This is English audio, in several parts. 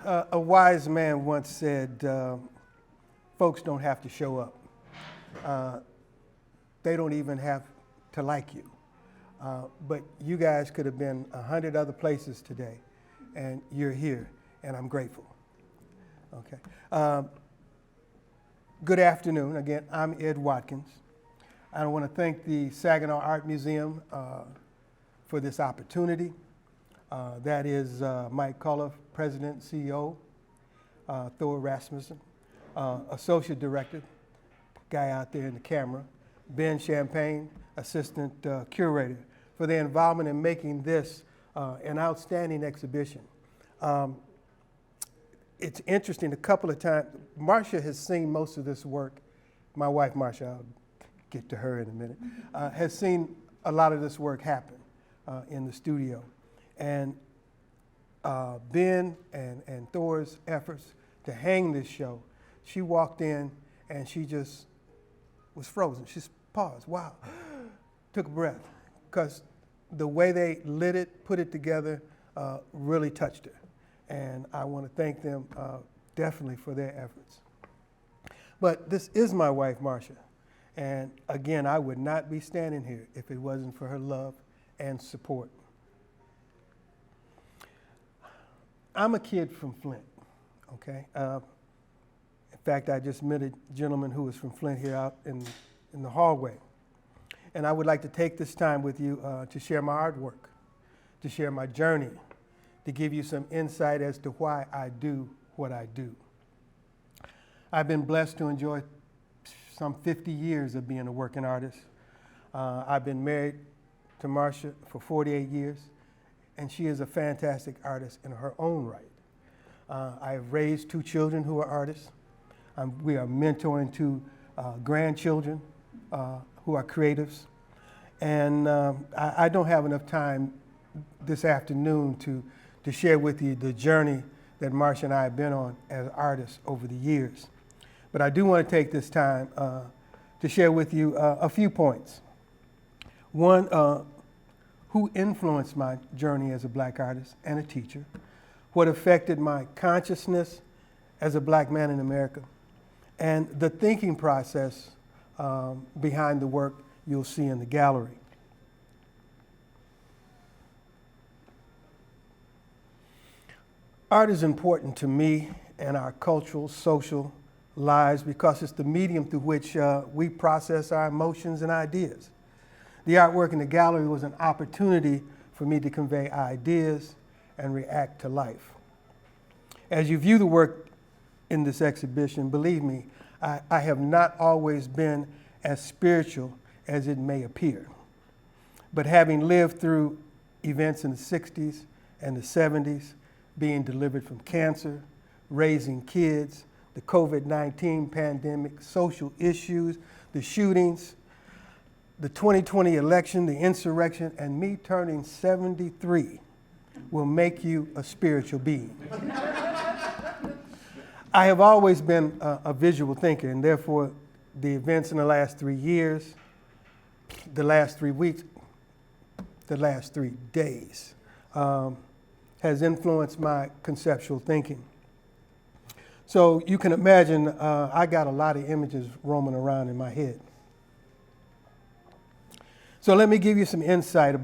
A wise man once said, folks don't have to show up. They don't even have to like you. But you guys could have been 100 other places today, and you're here, and I'm grateful. Okay. Good afternoon. Again, I'm Ed Watkins. I want to thank the Saginaw Art Museum for this opportunity. That is Mike Cullough, President, CEO, Thor Rasmussen, Associate Director, guy out there in the camera, Ben Champagne, Assistant Curator, for their involvement in making this an outstanding exhibition. It's interesting, a couple of times, Marcia has seen most of this work. My wife, Marcia, I'll get to her in a minute, has seen a lot of this work happen in the studio. And Ben and Thor's efforts to hang this show, she walked in and she just was frozen. She paused, wow, took a breath, because the way they lit it, put it together, really touched her. And I want to thank them definitely for their efforts. But this is my wife, Marcia. And again, I would not be standing here if it wasn't for her love and support. I'm a kid from Flint, okay? In fact, I just met a gentleman who was from Flint here out in the hallway. And I would like to take this time with you to share my artwork, to share my journey, to give you some insight as to why I do what I do. I've been blessed to enjoy some 50 years of being a working artist. I've been married to Marcia for 48 years, and she is a fantastic artist in her own right. I have raised 2 children who are artists. We are mentoring 2 grandchildren who are creatives. And I don't have enough time this afternoon to share with you the journey that Marcia and I have been on as artists over the years. But I do want to take this time to share with you a few points. One, who influenced my journey as a black artist and a teacher, what affected my consciousness as a black man in America, and the thinking process behind the work you'll see in the gallery. Art is important to me and our cultural, social lives because it's the medium through which we process our emotions and ideas. The artwork in the gallery was an opportunity for me to convey ideas and react to life. As you view the work in this exhibition, believe me, I have not always been as spiritual as it may appear. But having lived through events in the 60s and the 70s, being delivered from cancer, raising kids, the COVID-19 pandemic, social issues, the shootings, the 2020 election, the insurrection, and me turning 73 will make you a spiritual being. I have always been a visual thinker, and therefore the events in the last 3 years, the last 3 weeks, the last 3 days has influenced my conceptual thinking. So you can imagine I got a lot of images roaming around in my head. So let me give you some insight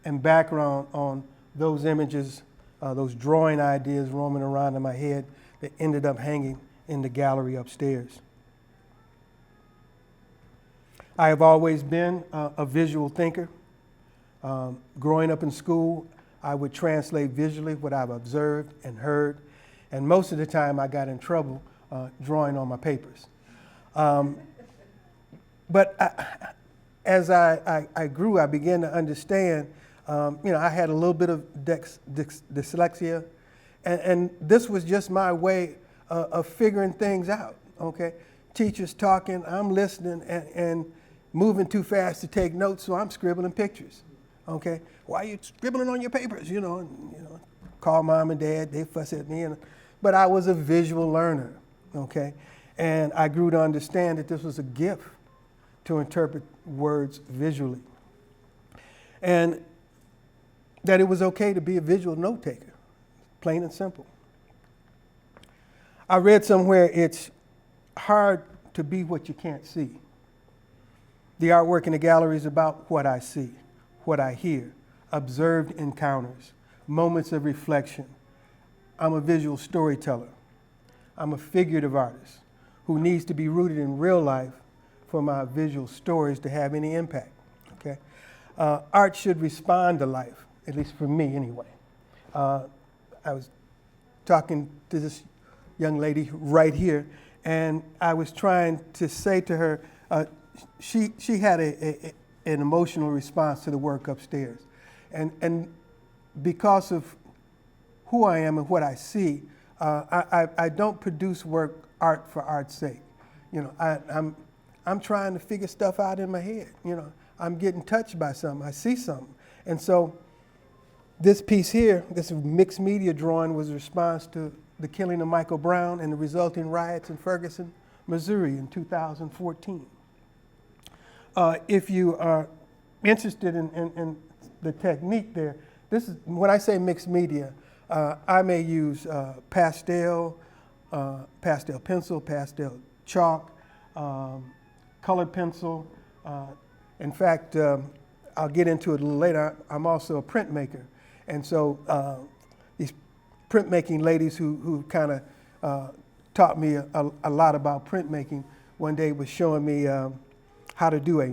and background on those images, those drawing ideas roaming around in my head that ended up hanging in the gallery upstairs. I have always been a visual thinker. Growing up in school, I would translate visually what I've observed and heard, and most of the time I got in trouble drawing on my papers. But as I grew, I began to understand, I had a little bit of dyslexia, and this was just my way of figuring things out, okay? Teachers talking, I'm listening and moving too fast to take notes, so I'm scribbling pictures, okay? Why are you scribbling on your papers, call mom and dad, they fuss at me, but I was a visual learner, okay? And I grew to understand that this was a gift to interpret words visually. And that it was okay to be a visual note taker, plain and simple. I read somewhere it's hard to be what you can't see. The artwork in the gallery is about what I see, what I hear, observed encounters, moments of reflection. I'm a visual storyteller. I'm a figurative artist who needs to be rooted in real life for my visual stories to have any impact. Okay? Art should respond to life, at least for me anyway. I was talking to this young lady right here, and I was trying to say to her, she had an emotional response to the work upstairs. And because of who I am and what I see, I don't produce art for art's sake. You know, I'm trying to figure stuff out in my head. You know, I'm getting touched by something. I see something. And so this piece here, this mixed media drawing, was a response to the killing of Michael Brown and the resulting riots in Ferguson, Missouri in 2014. If you are interested in the technique there, this is, when I say mixed media, I may use pastel pencil, pastel chalk, colored pencil. In fact, I'll get into it a little later. I'm also a printmaker. And so these printmaking ladies who kind of taught me a lot about printmaking one day was showing me how to do a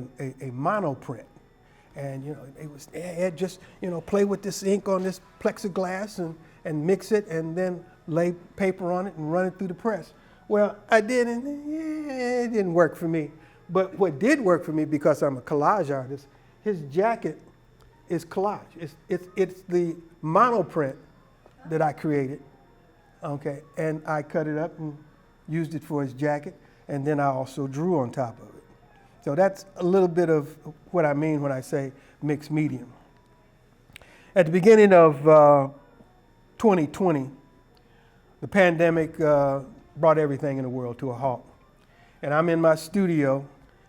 monoprint. And, you know, they had just, you know, play with this ink on this plexiglass and mix it and then lay paper on it and run it through the press. Well, I did, and it didn't work for me. But what did work for me, because I'm a collage artist, his jacket is collage. It's the monoprint that I created, okay? And I cut it up and used it for his jacket, and then I also drew on top of it. So that's a little bit of what I mean when I say mixed medium. At the beginning of 2020, the pandemic brought everything in the world to a halt. And I'm in my studio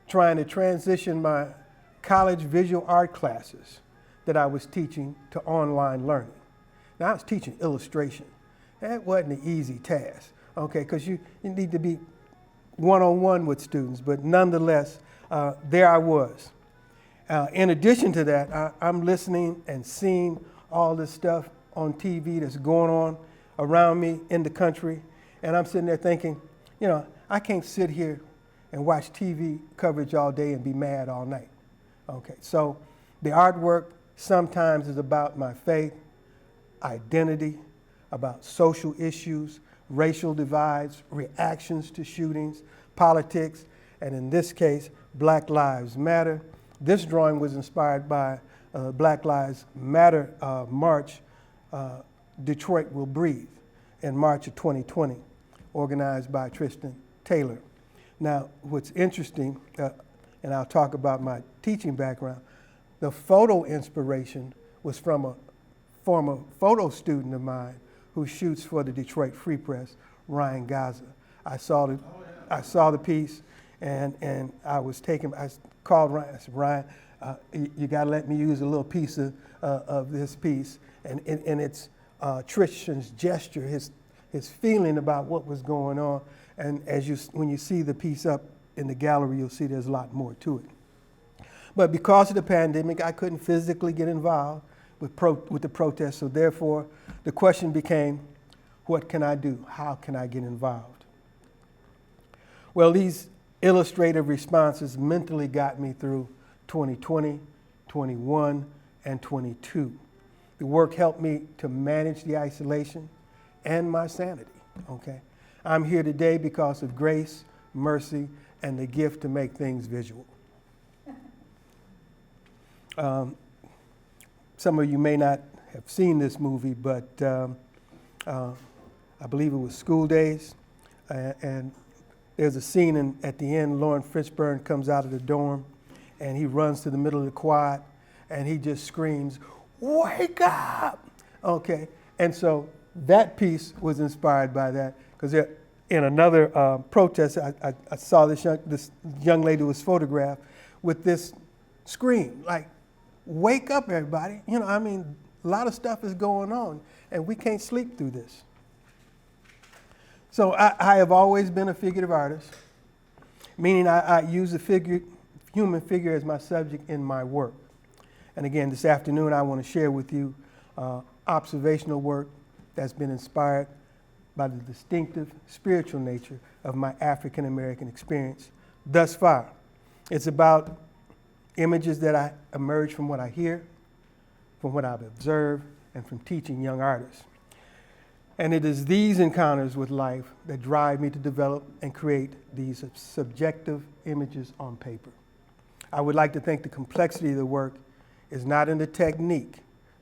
trying to transition my college visual art classes that I was teaching to online learning. Now, I was teaching illustration. That wasn't an easy task, okay, because you need to be one-on-one with students, but nonetheless, there I was. In addition to that, I'm listening and seeing all this stuff on TV that's going on around me in the country, and I'm sitting there thinking, you know, I can't sit here and watch TV coverage all day and be mad all night. Okay, so the artwork sometimes is about my faith, identity, about social issues, racial divides, reactions to shootings, politics, and in this case, Black Lives Matter. This drawing was inspired by Black Lives Matter march, Detroit Will Breathe, in March of 2020, organized by Tristan Taylor. Now, what's interesting, and I'll talk about my teaching background, the photo inspiration was from a former photo student of mine who shoots for the Detroit Free Press, Ryan Gaza. I saw the piece, and I called Ryan. I said, Ryan, you got to let me use a little piece of this piece, and it's Tristan's gesture, his feeling about what was going on. And when you see the piece up in the gallery, you'll see there's a lot more to it. But because of the pandemic, I couldn't physically get involved with the protests, so therefore the question became, what can I do? How can I get involved? Well, these illustrative responses mentally got me through 2020, 21, and 22. The work helped me to manage the isolation and my sanity, okay? I'm here today because of grace, mercy, and the gift to make things visual. Some of you may not have seen this movie, but I believe it was School Days, and there's a scene at the end. Lauren Fishburne comes out of the dorm, and he runs to the middle of the quad, and he just screams, "Wake up!" Okay, and so that piece was inspired by that, because in another protest, I saw this young lady was photographed with this scream, like, "Wake up, everybody!" You know, I mean, a lot of stuff is going on, and we can't sleep through this. So I have always been a figurative artist, meaning I use the human figure as my subject in my work. And again, this afternoon I want to share with you observational work that's been inspired by the distinctive spiritual nature of my African American experience thus far. It's about images that I emerge from what I hear, from what I've observed, and from teaching young artists. And it is these encounters with life that drive me to develop and create these subjective images on paper. I would like to think the complexity of the work is not in the technique,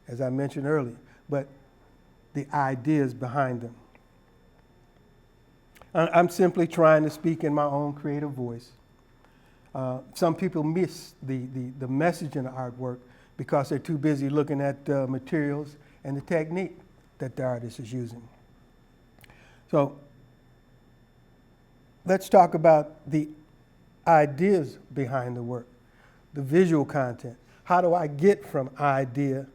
as I mentioned earlier, but the ideas behind them. I'm simply trying to speak in my own creative voice. Some people miss the message in the artwork because they're too busy looking at the materials and the technique that the artist is using. So let's talk about the ideas behind the work, the visual content. How do I get from idea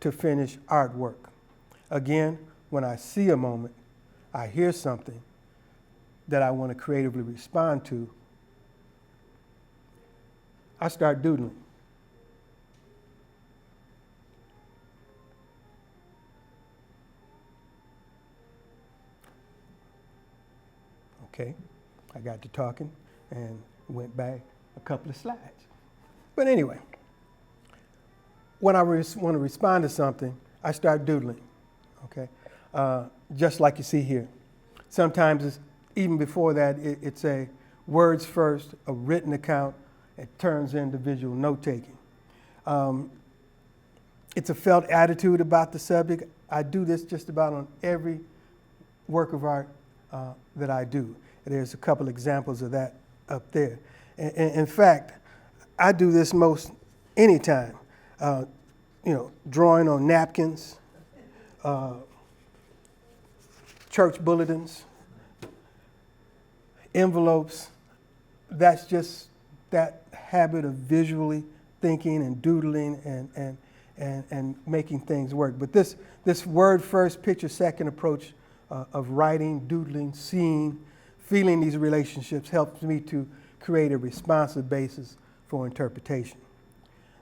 to finished artwork? Again, when I see a moment, I hear something that I want to creatively respond to, I start doodling. Okay, I got to talking and went back a couple of slides. But anyway, when I want to respond to something, I start doodling, okay? Just like you see here. Sometimes, even before that, it's a words first, a written account. It turns into visual note-taking. It's a felt attitude about the subject. I do this just about on every work of art that I do. There's a couple examples of that up there. In fact, I do this most anytime. Drawing on napkins, church bulletins, envelopes. That's just that habit of visually thinking and doodling and making things work. But this word first, picture second approach of writing, doodling, seeing, feeling these relationships helps me to create a responsive basis for interpretation.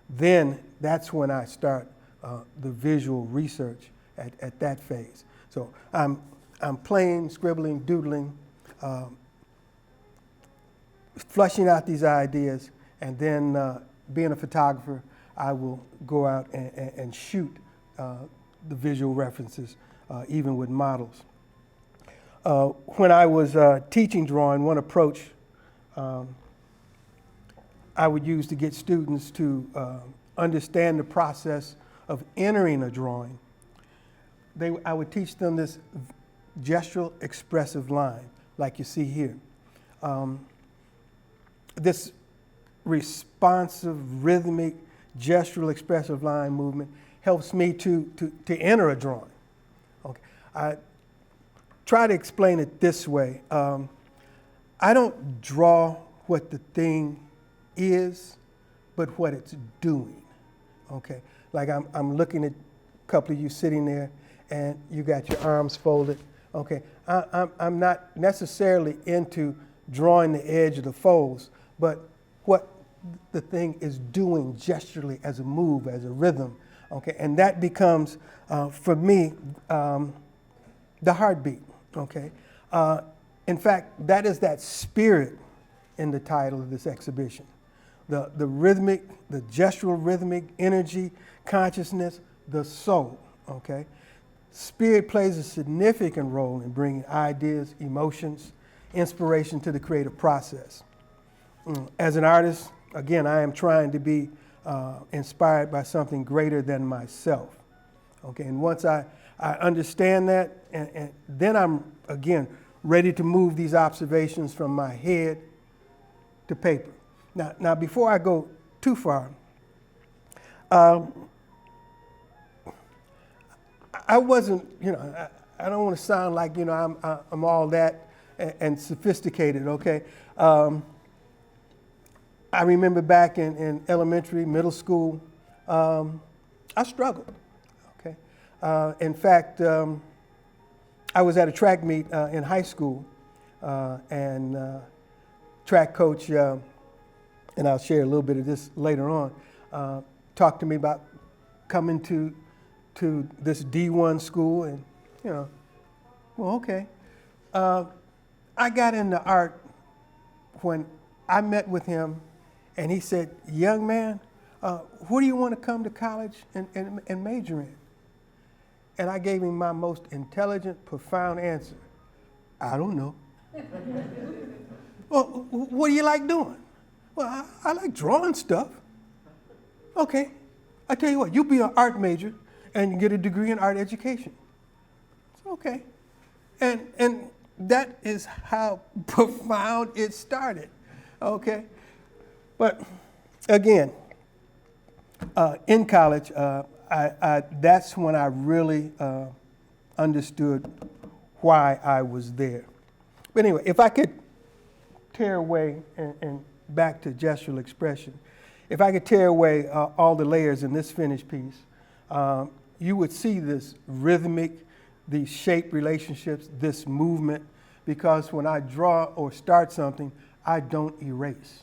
Then that's when I start the visual research at that phase. So I'm playing, scribbling, doodling, flushing out these ideas, and then being a photographer, I will go out and shoot the visual references, even with models. When I was teaching drawing, one approach I would use to get students to understand the process of entering a drawing, I would teach them this gestural expressive line, like you see here. This responsive, rhythmic, gestural expressive line movement helps me to enter a drawing. Okay. I try to explain it this way. I don't draw what the thing is, but what it's doing. Okay. Like I'm looking at a couple of you sitting there, and you got your arms folded. Okay. I'm not necessarily into drawing the edge of the folds, but what the thing is doing gesturally as a move, as a rhythm. Okay. And that becomes, for me, the heartbeat. Okay. In fact, that is that spirit in the title of this exhibition. The rhythmic, the gestural rhythmic energy, consciousness, the soul. Okay. Spirit plays a significant role in bringing ideas, emotions, inspiration to the creative process. As an artist, again, I am trying to be inspired by something greater than myself. Okay, and once I understand that, and then I'm, again, ready to move these observations from my head to paper. Now before I go too far, I wasn't, I don't want to sound like, I'm all that and sophisticated, okay? I remember back in elementary, middle school, I struggled, okay? In fact, I was at a track meet in high school, and track coach, and I'll share a little bit of this later on, talked to me about coming to this D1 school, and well, okay. I got into art when I met with him, and he said, "Young man, what do you want to come to college and major in?" And I gave him my most intelligent, profound answer. I don't know. Well, what do you like doing? Well, I like drawing stuff. Okay, I tell you what, you be an art major and you get a degree in art education. Okay. And that is how profound it started. Okay. But again, in college, that's when I really understood why I was there. But anyway, if I could tear away and back to gestural expression, if I could tear away all the layers in this finished piece, you would see this rhythmic, these shape relationships, this movement, because when I draw or start something, I don't erase.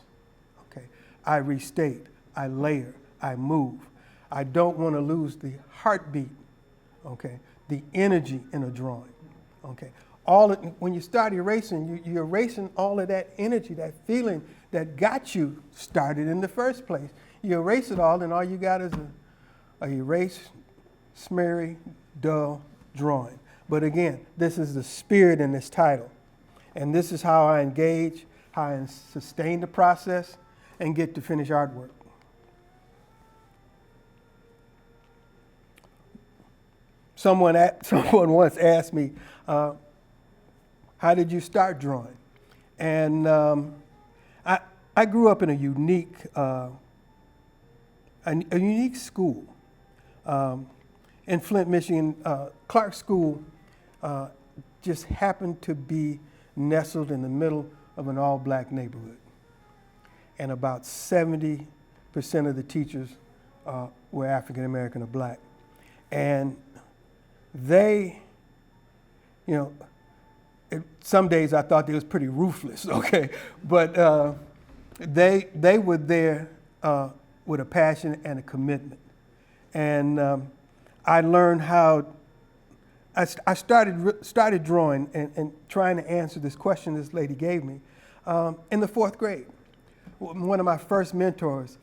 Okay, I restate, I layer, I move. I don't want to lose the heartbeat, okay, the energy in a drawing, okay. When you start erasing, you're erasing all of that energy, that feeling that got you started in the first place. You erase it all, and all you got is a erased, smeary, dull drawing. But again, this is the spirit in this title. And this is how I engage, how I sustain the process, and get to finish artwork. Someone once asked me, how did you start drawing? And I grew up in a unique school. In Flint, Michigan, Clark School just happened to be nestled in the middle of an all-black neighborhood. And about 70% of the teachers were African American or black. And they, some days I thought they was pretty ruthless, okay? But they were there with a passion and a commitment. And I learned how, I started drawing and trying to answer this question this lady gave me in the 4th grade. One of my first mentors,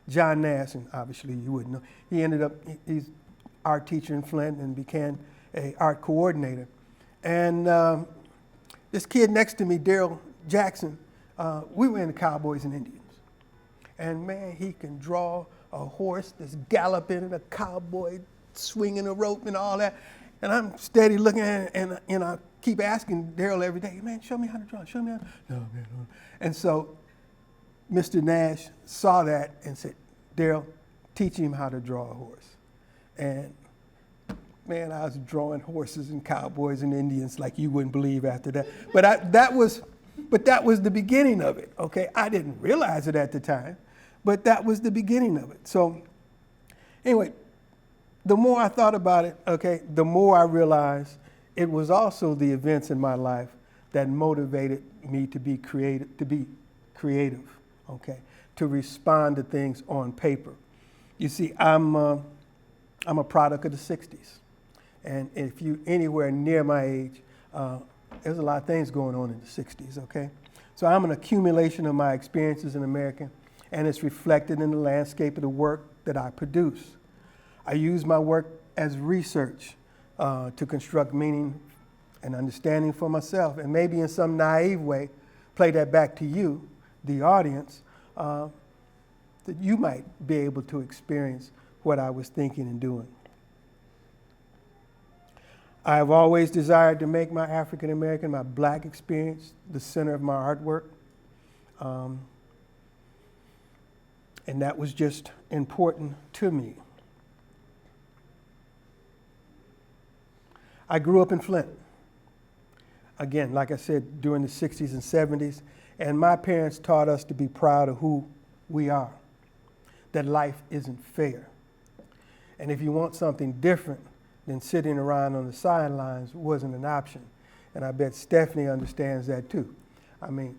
John Nash, and obviously you wouldn't know, he's art teacher in Flint and became an art coordinator. And this kid next to me, Daryl Jackson, we were in the Cowboys and Indians. And man, he can draw a horse that's galloping and a cowboy swinging a rope and all that. And I'm steady looking at it, and I keep asking Daryl every day, man, show me how to draw, show me how to. No, man, no. And so Mr. Nash saw that and said, Daryl, teach him how to draw a horse. And man, I was drawing horses and cowboys and Indians like you wouldn't believe after that. But that was the beginning of it, okay? I didn't realize it at the time, but that was the beginning of it. So anyway, the more I thought about it, okay, the more I realized it was also the events in my life that motivated me to be creative, okay, to respond to things on paper. You see, I'm a product of the 60s. And if you anywhere near my age, there's a lot of things going on in the 60s, okay? So I'm an accumulation of my experiences in America, and it's reflected in the landscape of the work that I produce. I use my work as research to construct meaning and understanding for myself, and maybe in some naive way, play that back to you, the audience, that you might be able to experience what I was thinking and doing. I have always desired to make my African American, my black experience, the center of my artwork. And that was just important to me. I grew up in Flint. Again, like I said, during the 60s and 70s, and my parents taught us to be proud of who we are, that life isn't fair. And if you want something different, then sitting around on the sidelines wasn't an option. And I bet Stephanie understands that too. I mean,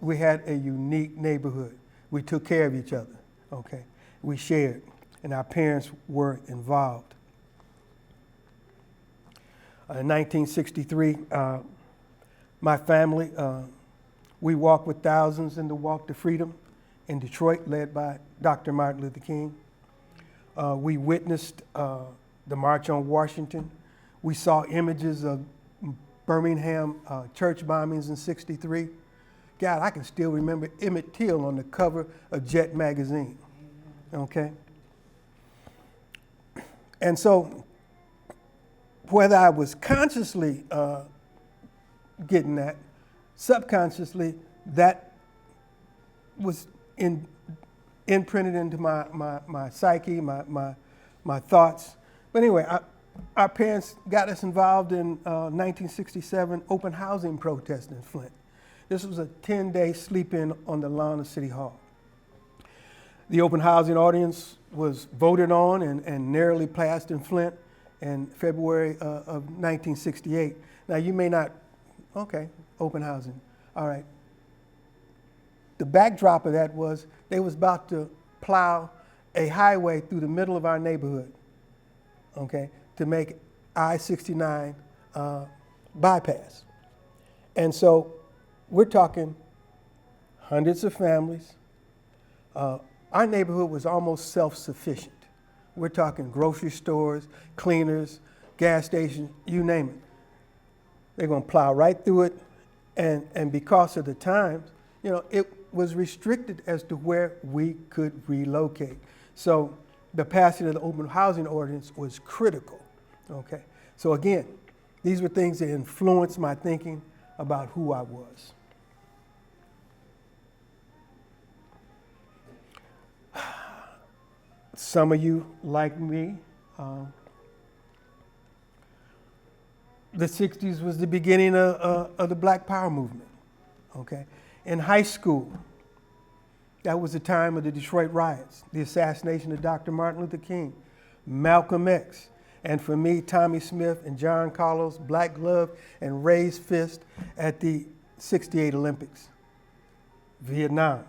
we had a unique neighborhood. We took care of each other, okay? We shared, and our parents were involved. In 1963, my family, we walked with thousands in the Walk to Freedom in Detroit, led by Dr. Martin Luther King. We witnessed the March on Washington. We saw images of Birmingham church bombings in '63. God, I can still remember Emmett Till on the cover of Jet magazine, okay? And so whether I was consciously getting that, subconsciously, that was imprinted into my psyche, my thoughts. But anyway, our parents got us involved in 1967 open housing protest in Flint. This was a 10-day sleep-in on the lawn of City Hall. The open housing ordinance was voted on and narrowly passed in Flint in February of 1968. Now you may not, okay, open housing, all right. The backdrop of that was they was about to plow a highway through the middle of our neighborhood, okay, to make I-69 bypass. And so we're talking hundreds of families. Our neighborhood was almost self-sufficient. We're talking grocery stores, cleaners, gas stations, you name it. They're going to plow right through it. And because of the times, you know, it was restricted as to where we could relocate. So the passing of the open housing ordinance was critical, okay? So again, these were things that influenced my thinking about who I was. Some of you, like me, the 60s was the beginning of the Black Power movement, okay? In high school, that was the time of the Detroit riots, the assassination of Dr. Martin Luther King, Malcolm X, and for me, Tommy Smith and John Carlos, black glove and raised fist at the '68 Olympics, Vietnam.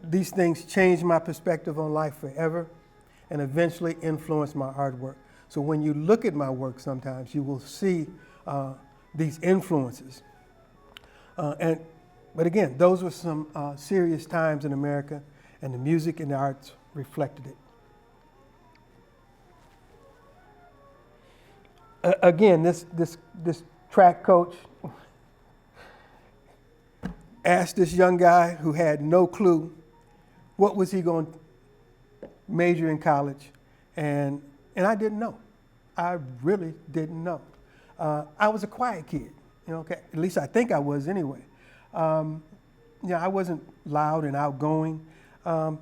These things changed my perspective on life forever and eventually influenced my artwork. So when you look at my work sometimes, you will see these influences. But again, those were some serious times in America, and the music and the arts reflected it. Again, this track coach asked this young guy who had no clue what was he going to major in college, and I didn't know. I really didn't know. I was a quiet kid, you know, okay? At least I think I was anyway. I wasn't loud and outgoing. But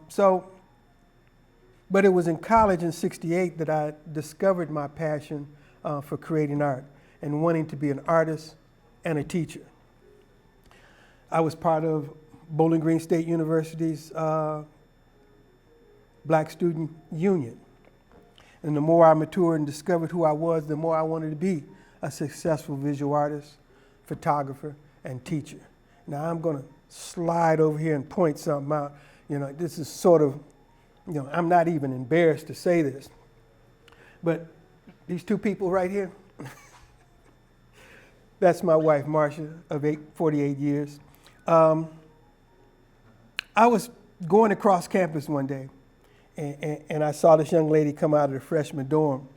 it was in college in '68 that I discovered my passion for creating art and wanting to be an artist and a teacher. I was part of Bowling Green State University's Black Student Union. And the more I matured and discovered who I was, the more I wanted to be a successful visual artist, photographer, and teacher. Now I'm going to slide over here and point something out. You know, this is sort of, you know, I'm not even embarrassed to say this, but these two people right here, that's my wife, Marcia, of 48 years. I was going across campus one day, and I saw this young lady come out of the freshman dorm.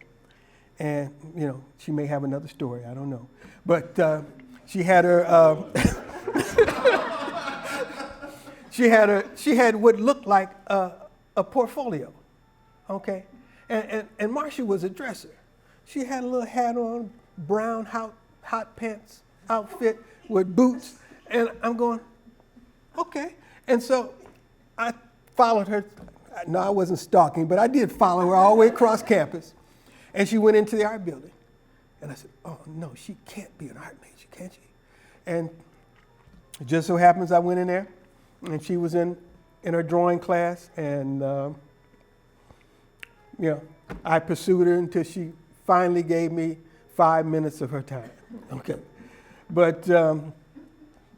And, you know, she may have another story, I don't know. But she had her, she had what looked like a portfolio, okay? And Marcia was a dresser. She had a little hat on, brown hot pants outfit with boots. And I'm going, okay. And so I followed her. No, I wasn't stalking, but I did follow her all the way across campus. And she went into the art building. And I said, oh, no, she can't be an art major, can she? And it just so happens I went in there, and she was in her drawing class. And, I pursued her until she finally gave me 5 minutes of her time. Okay. But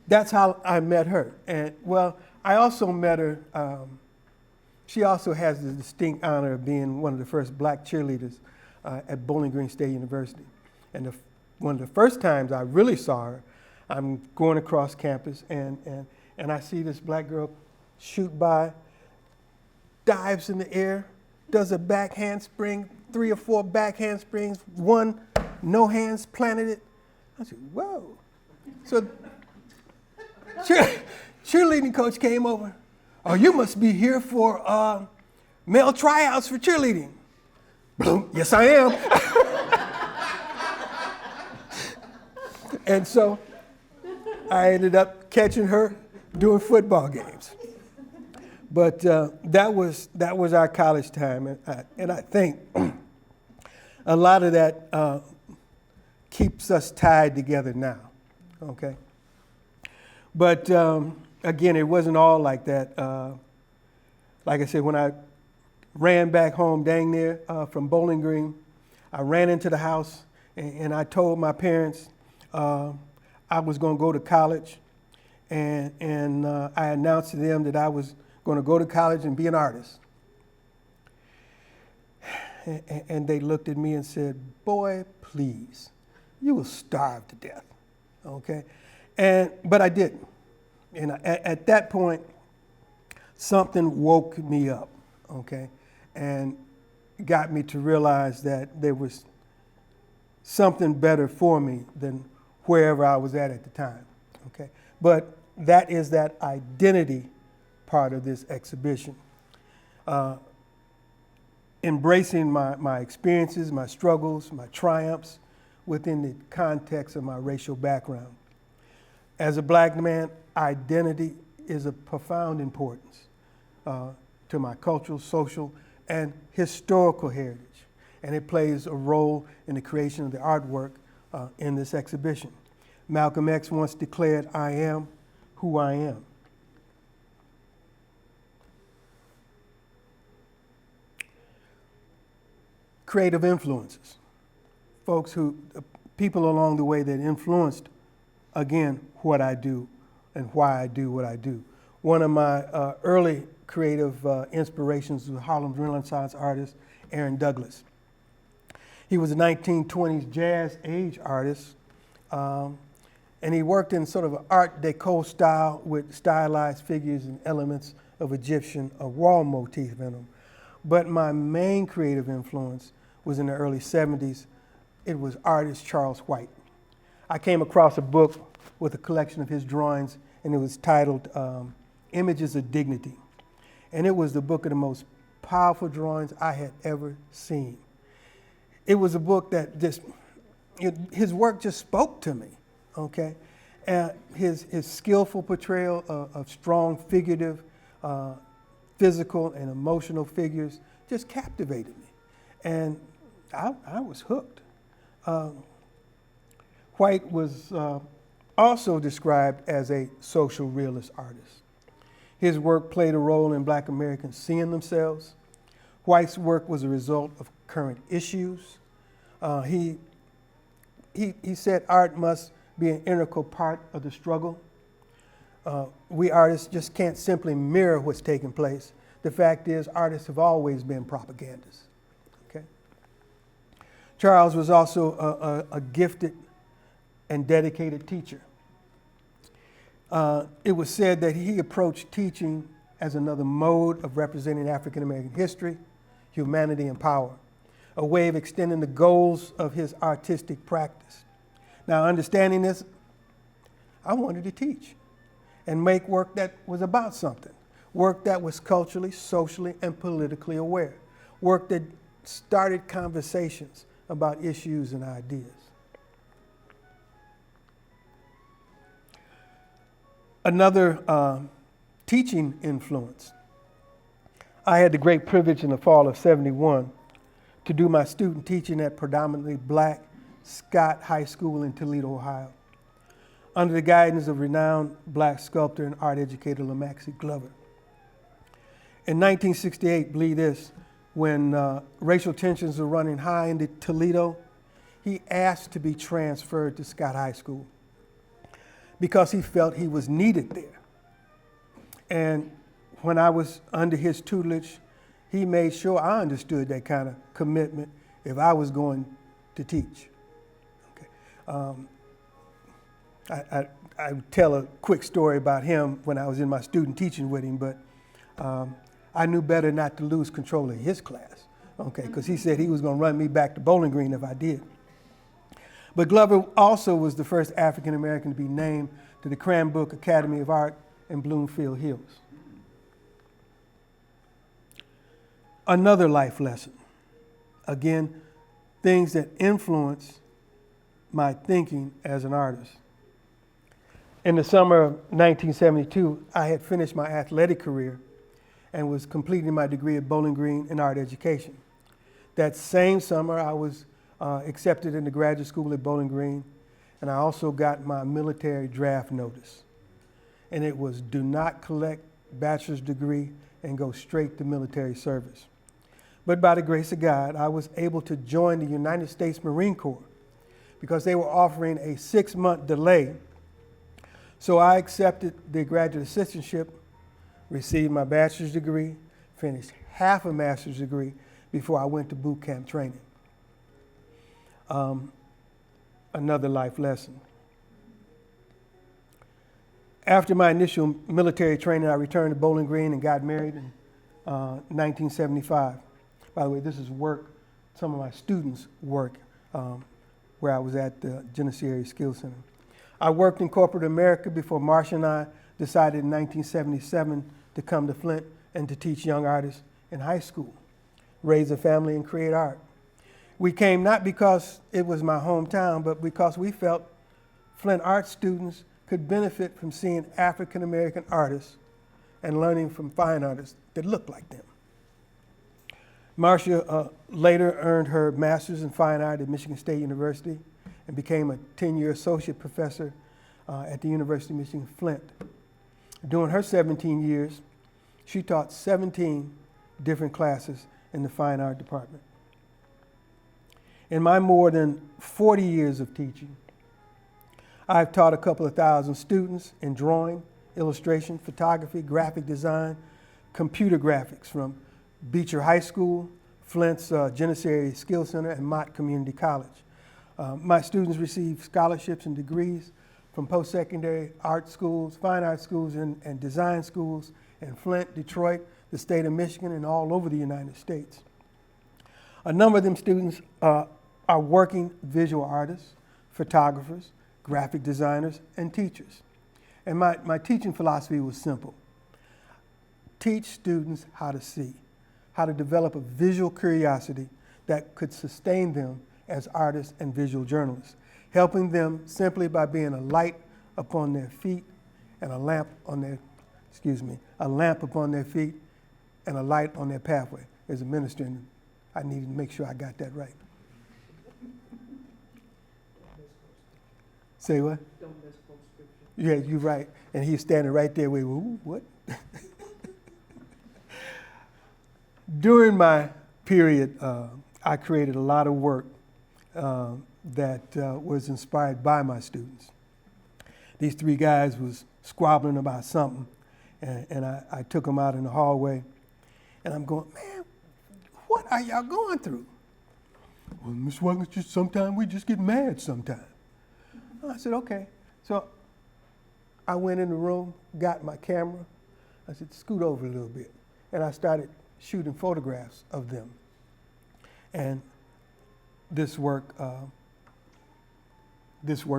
that's how I met her. And well, I also met her, she also has the distinct honor of being one of the first black cheerleaders at Bowling Green State University. And one of the first times I really saw her, I'm going across campus and I see this black girl shoot by, dives in the air, does a back handspring, 3 or 4 back handsprings, one no hands planted it. I said, whoa. So cheerleading coach came over. Oh, you must be here for male tryouts for cheerleading. Boom, yes I am. And so I ended up catching her doing football games. But that was our college time, and I think a lot of that keeps us tied together now, okay? But again, it wasn't all like that. Like I said, when I ran back home dang near from Bowling Green, I ran into the house and I told my parents I was going to go to college, and I announced to them that I was going to go to college and be an artist. And they looked at me and said, boy, please, you will starve to death, okay? But I didn't. And at that point, something woke me up, okay? And got me to realize that there was something better for me than wherever I was at the time, okay? But that is that identity part of this exhibition. Embracing my experiences, my struggles, my triumphs within the context of my racial background. As a black man, identity is of profound importance to my cultural, social, and historical heritage. And it plays a role in the creation of the artwork in this exhibition. Malcolm X once declared, I am who I am. Creative influences. People along the way that influenced, again, what I do and why I do what I do. One of my early creative inspirations was Harlem's Renaissance artist, Aaron Douglas. He was a 1920s jazz age artist, and he worked in sort of an Art Deco style with stylized figures and elements of Egyptian wall motif in them. But my main creative influence was in the early 70s. It was artist Charles White. I came across a book with a collection of his drawings, and it was titled Images of Dignity. And it was the book of the most powerful drawings I had ever seen. It was a book that his work just spoke to me, okay? And his skillful portrayal of strong figurative, physical and emotional figures just captivated me. And I was hooked. White was also described as a social realist artist. His work played a role in Black Americans seeing themselves. White's work was a result of current issues. He said art must be an integral part of the struggle. We artists just can't simply mirror what's taking place. The fact is, artists have always been propagandists. Okay? Charles was also a gifted and dedicated teacher. It was said that he approached teaching as another mode of representing African American history, humanity, and power, a way of extending the goals of his artistic practice. Now, understanding this, I wanted to teach and make work that was about something, work that was culturally, socially, and politically aware, work that started conversations about issues and ideas. Another teaching influence. I had the great privilege in the fall of '71 to do my student teaching at predominantly Black Scott High School in Toledo, Ohio, under the guidance of renowned Black sculptor and art educator Lamaxi Glover. In 1968, believe this, when racial tensions were running high in Toledo, he asked to be transferred to Scott High School because he felt he was needed there. And when I was under his tutelage, he made sure I understood that kind of commitment if I was going to teach. Okay. I tell a quick story about him when I was in my student teaching with him, but I knew better not to lose control of his class, okay, because he said he was going to run me back to Bowling Green if I did. But Glover also was the first African American to be named to the Cranbrook Academy of Art in Bloomfield Hills. Another life lesson. Again, things that influence my thinking as an artist. In the summer of 1972, I had finished my athletic career and was completing my degree at Bowling Green in art education. That same summer, I was accepted into graduate school at Bowling Green, and I also got my military draft notice. And it was do not collect bachelor's degree and go straight to military service. But by the grace of God, I was able to join the United States Marine Corps because they were offering a 6-month delay. So I accepted the graduate assistantship, received my bachelor's degree, finished half a master's degree before I went to boot camp training. Another life lesson. After my initial military training, I returned to Bowling Green and got married in 1975. By the way, this is work, some of my students' work, where I was at the Genesee Skills Center. I worked in corporate America before Marcia and I decided in 1977 to come to Flint and to teach young artists in high school, raise a family and create art. We came not because it was my hometown, but because we felt Flint art students could benefit from seeing African American artists and learning from fine artists that looked like them. Marcia later earned her master's in fine art at Michigan State University and became a 10-year associate professor at the University of Michigan Flint. During her 17 years, she taught 17 different classes in the fine art department. In my more than 40 years of teaching, I've taught a couple of thousand students in drawing, illustration, photography, graphic design, computer graphics from Beecher High School, Flint's Genesee Skills Center, and Mott Community College. My students receive scholarships and degrees from post-secondary art schools, fine art schools, and design schools in Flint, Detroit, the state of Michigan, and all over the United States. A number of them students are working visual artists, photographers, graphic designers, and teachers. And my teaching philosophy was simple. Teach students how to see, how to develop a visual curiosity that could sustain them as artists and visual journalists, helping them simply by being a light upon their feet and a lamp upon their feet and a light on their pathway. As a minister, and I needed to make sure I got that right. Say what? Don't misquote scripture. Yeah, you're right. And he's standing right there with, ooh, what? During my period, I created a lot of work that was inspired by my students. These three guys was squabbling about something, and I took them out in the hallway, and I'm going, man, what are y'all going through? Well, Miss Watkins, just sometimes we just get mad sometimes. I said, okay. So I went in the room, got my camera. I said, scoot over a little bit. And I started shooting photographs of them. And this work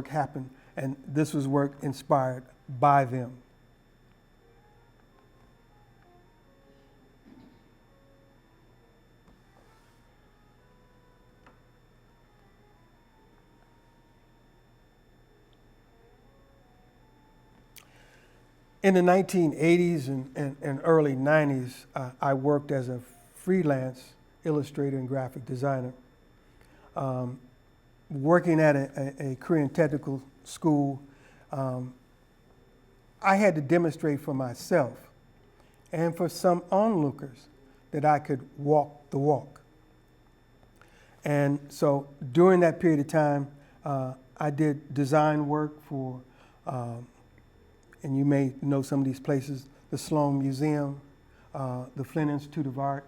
happened, and this was work inspired by them. In the 1980s and early 90s, I worked as a freelance illustrator and graphic designer. Working at a Korean technical school, I had to demonstrate for myself and for some onlookers that I could walk the walk. And so during that period of time, I did design work for, and you may know some of these places, the Sloan Museum, the Flint Institute of Art,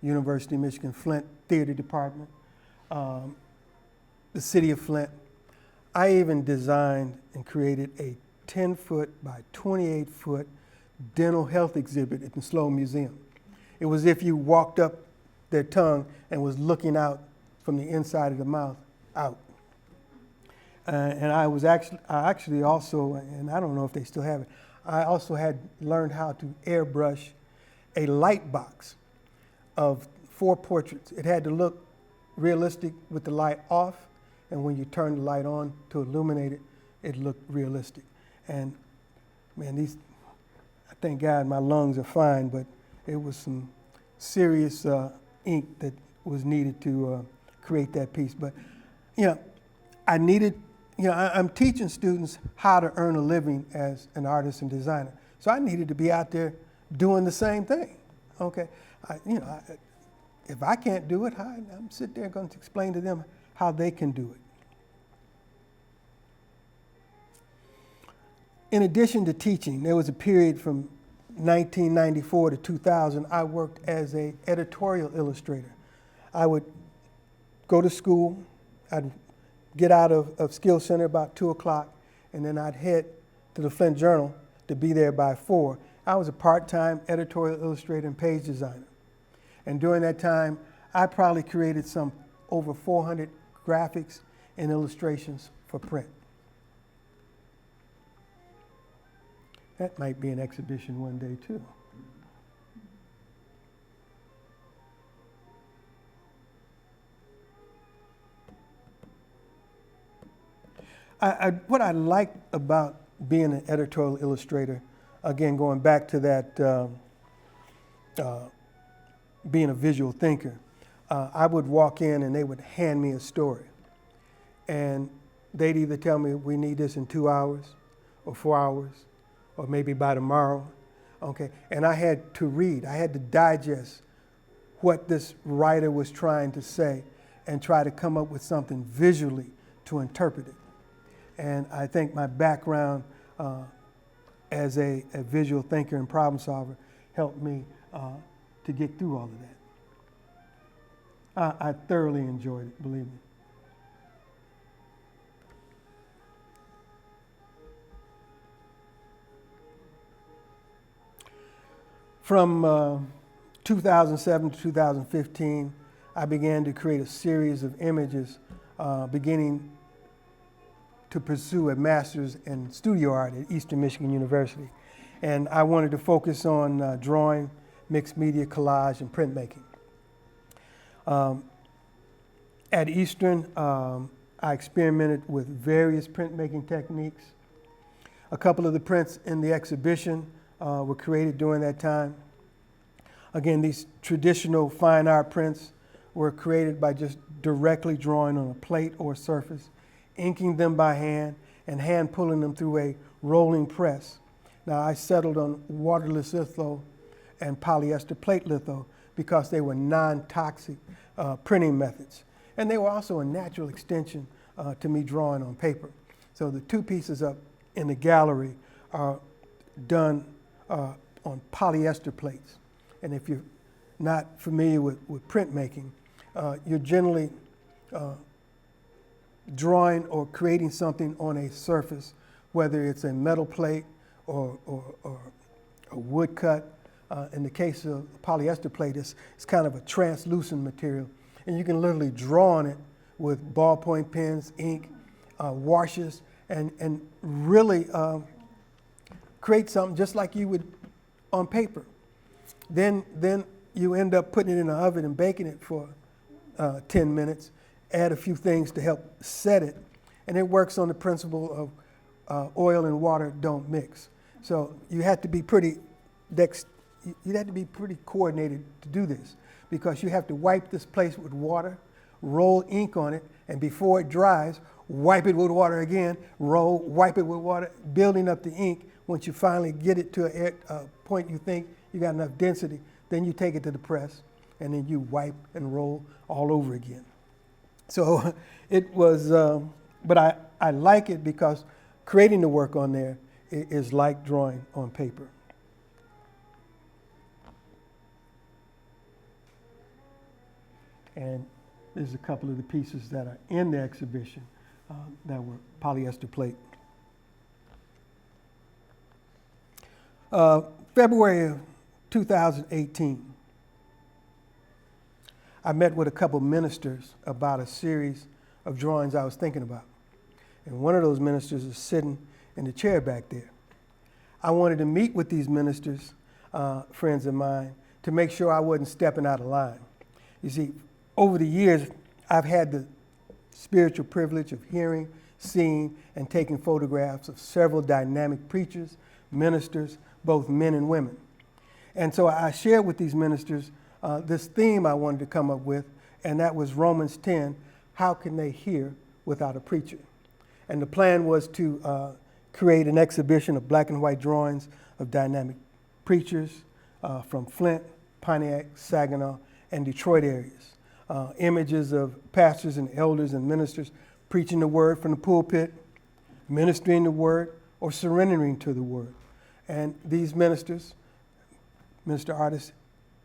University of Michigan Flint Theater Department, the City of Flint. I even designed and created a 10-foot by 28-foot dental health exhibit at the Sloan Museum. It was if you walked up their tongue and was looking out from the inside of the mouth out. And I actually also, and I don't know if they still have it, I also had learned how to airbrush a light box of 4 portraits. It had to look realistic with the light off, and when you turn the light on to illuminate it, it looked realistic. And man, thank God my lungs are fine, but it was some serious ink that was needed to create that piece. But, I needed, I'm teaching students how to earn a living as an artist and designer. So I needed to be out there doing the same thing, okay? If I can't do it, I'm sitting there going to explain to them how they can do it. In addition to teaching, there was a period from 1994 to 2000, I worked as an editorial illustrator. I would go to school, I'd get out of Skill Center about 2 o'clock, and then I'd head to the Flint Journal to be there by 4. I was a part-time editorial illustrator and page designer. And during that time, I probably created some over 400 graphics and illustrations for print. That might be an exhibition one day too. What I liked about being an editorial illustrator, again, going back to that being a visual thinker, I would walk in and they would hand me a story. And they'd either tell me, we need this in 2 hours or 4 hours, or maybe by tomorrow, okay? And I had to read, I had to digest what this writer was trying to say and try to come up with something visually to interpret it. And I think my background as a visual thinker and problem solver helped me to get through all of that. I thoroughly enjoyed it, believe me. From 2007 to 2015, I began to create a series of images, beginning to pursue a master's in studio art at Eastern Michigan University. And I wanted to focus on drawing, mixed media, collage, and printmaking. At Eastern, I experimented with various printmaking techniques. A couple of the prints in the exhibition were created during that time. Again, these traditional fine art prints were created by just directly drawing on a plate or surface, inking them by hand, and hand pulling them through a rolling press. Now, I settled on waterless litho and polyester plate litho because they were non-toxic printing methods. And they were also a natural extension to me drawing on paper. So the 2 pieces up in the gallery are done on polyester plates. And if you're not familiar with printmaking, you're generally drawing or creating something on a surface, whether it's a metal plate or a wood cut. In the case of a polyester plate, it's kind of a translucent material. And you can literally draw on it with ballpoint pens, ink, washes, and really create something just like you would on paper. Then you end up putting it in the oven and baking it for 10 minutes, add a few things to help set it, and it works on the principle of oil and water don't mix. So you have to be pretty coordinated to do this, because you have to wipe this place with water, roll ink on it, and before it dries, wipe it with water again, roll, wipe it with water, building up the ink. Once you finally get it to a point you think you got enough density, then you take it to the press, and then you wipe and roll all over again. So it was, but I like it because creating the work on there is like drawing on paper. And there's a couple of the pieces that are in the exhibition that were polyester plate. February of 2018, I met with a couple ministers about a series of drawings I was thinking about. And one of those ministers is sitting in the chair back there. I wanted to meet with these ministers, friends of mine, to make sure I wasn't stepping out of line. You see, over the years, I've had the spiritual privilege of hearing, seeing, and taking photographs of several dynamic preachers, ministers, both men and women. And so I shared with these ministers this theme I wanted to come up with, and that was Romans 10, how can they hear without a preacher? And the plan was to create an exhibition of black and white drawings of dynamic preachers from Flint, Pontiac, Saginaw, and Detroit areas. Images of pastors and elders and ministers preaching the word from the pulpit, ministering the word, or surrendering to the word. And these ministers, minister artists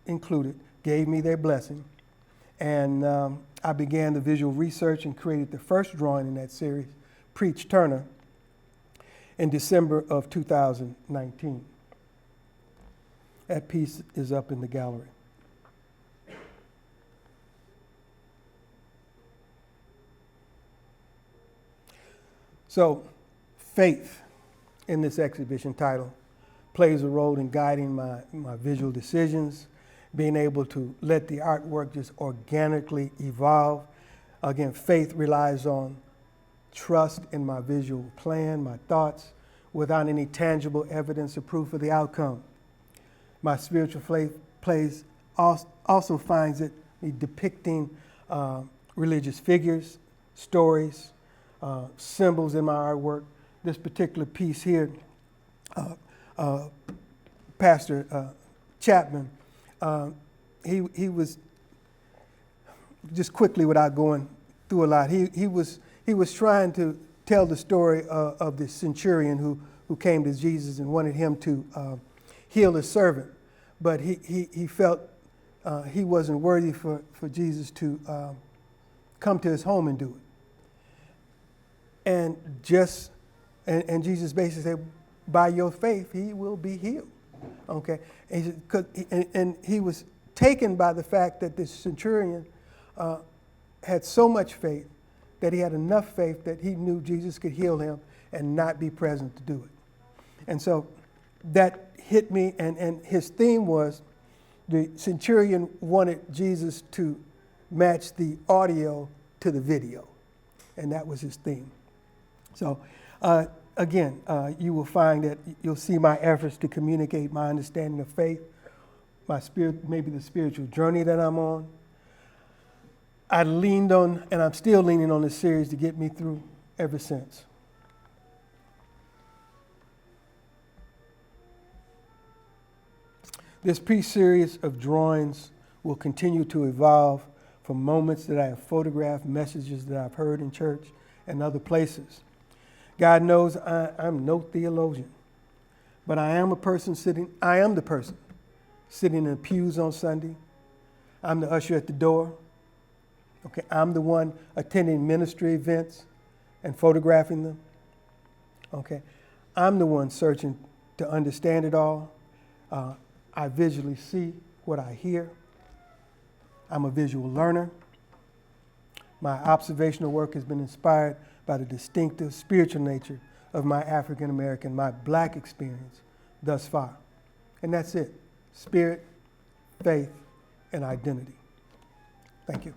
included, gave me their blessing. And I began the visual research and created the first drawing in that series, Preach Turner, in December of 2019. That piece is up in the gallery. So, faith in this exhibition title plays a role in guiding my visual decisions, being able to let the artwork just organically evolve. Again, faith relies on trust in my visual plan, my thoughts, without any tangible evidence or proof of the outcome. My spiritual faith also finds it depicting religious figures, stories, symbols in my artwork. This particular piece here, Pastor Chapman, he was, just quickly without going through a lot, he was trying to tell the story of the centurion who came to Jesus and wanted him to heal his servant, but he felt he wasn't worthy for Jesus to come to his home and do it. And Jesus basically said, by your faith, he will be healed. Okay, and he was taken by the fact that this centurion had so much faith that he had enough faith that he knew Jesus could heal him and not be present to do it. And so that hit me, and his theme was the centurion wanted Jesus to match the audio to the video, and that was his theme. So again, you will find that you'll see my efforts to communicate my understanding of faith, my spirit, maybe the spiritual journey that I'm on. I leaned on, and I'm still leaning on this series to get me through ever since. This series of drawings will continue to evolve from moments that I have photographed, messages that I've heard in church and other places. God knows I'm no theologian, but I am the person sitting in the pews on Sunday. I'm the usher at the door. Okay, I'm the one attending ministry events and photographing them. Okay, I'm the one searching to understand it all. I visually see what I hear. I'm a visual learner. My observational work has been inspired by the distinctive spiritual nature of my African American, my black experience thus far. And that's it. Spirit, faith, and identity. Thank you.